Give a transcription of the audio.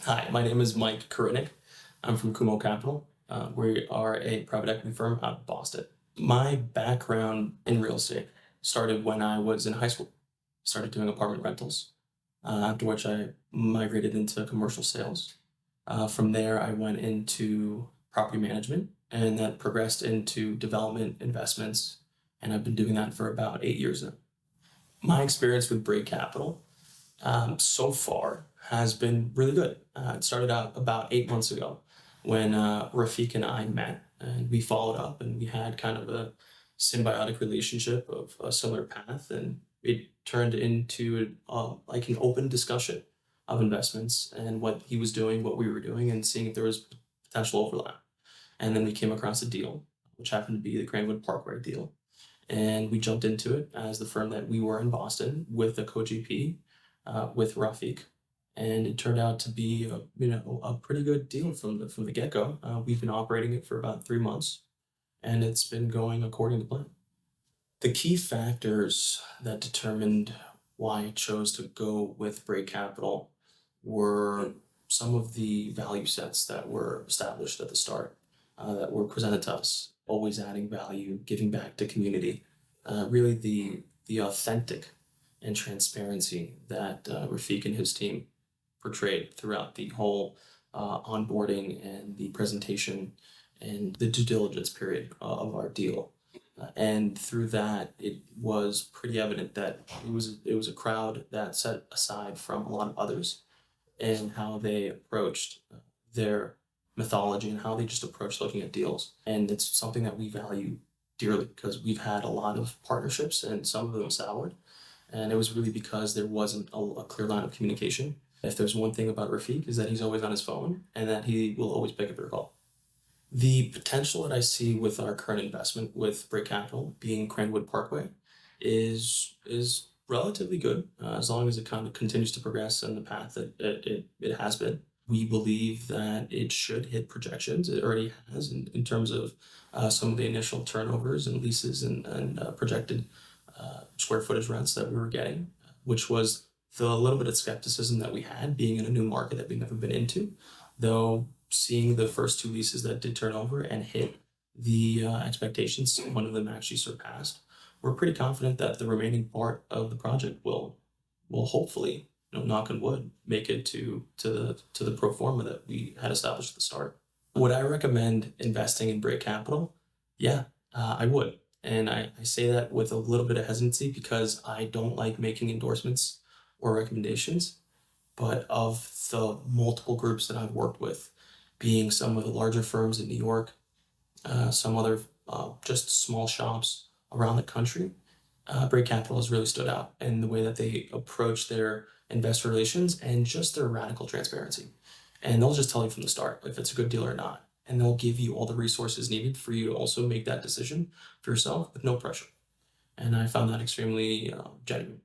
Hi, my name is Mike Kuritnik. I'm from Kumo Capital. We are a private equity firm out of Boston. My background in real estate started when I was in high school. Started doing apartment rentals, after which I migrated into commercial sales. From there, I went into property management and that progressed into development investments. And I've been doing that for about 8 years now. My experience with Break Capital so far has been really good. It started out about 8 months ago when Rafik and I met, and we followed up, and we had kind of a symbiotic relationship of a similar path, and it turned into like an open discussion of investments and what he was doing, what we were doing, and seeing if there was potential overlap. And then we came across a deal, which happened to be the Cranwood Parkway deal, and we jumped into it as the firm that we were in Boston with a co-GP with Rafik, and it turned out to be a pretty good deal from the get go. We've been operating it for about 3 months, and it's been going according to plan. The key factors that determined why I chose to go with Break Capital were some of the value sets that were established at the start, that were presented to us. Always adding value, giving back to community, really the authentic and transparency that Rafik and his team portrayed throughout the whole onboarding and the presentation and the due diligence period of our deal. And through that, it was pretty evident that it was a crowd that set aside from a lot of others and how they approached their mythology and how they just approached looking at deals. And it's something that we value dearly because we've had a lot of partnerships and some of them soured. And it was really because there wasn't a clear line of communication. If there's one thing about Rafik is that he's always on his phone and that he will always pick up your call. The potential that I see with our current investment with Brick Capital being Cranwood Parkway is relatively good, as long as it kind of continues to progress in the path that it has been. We believe that it should hit projections. It already has in terms of some of the initial turnovers and leases and projected square footage rents that we were getting, which was the little bit of skepticism that we had being in a new market that we've never been into. Though seeing the first two leases that did turn over and hit the expectations, one of them actually surpassed, we're pretty confident that the remaining part of the project will hopefully, knock on wood, make it to the pro forma that we had established at the start. Would I recommend investing in Break Capital? Yeah, I would. And I say that with a little bit of hesitancy because I don't like making endorsements or recommendations. But of the multiple groups that I've worked with, being some of the larger firms in New York, some other just small shops around the country, Break Capital has really stood out in the way that they approach their investor relations and just their radical transparency. And they'll just tell you from the start if it's a good deal or not. And they'll give you all the resources needed for you to also make that decision for yourself with no pressure. And I found that extremely genuine.